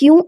क्यों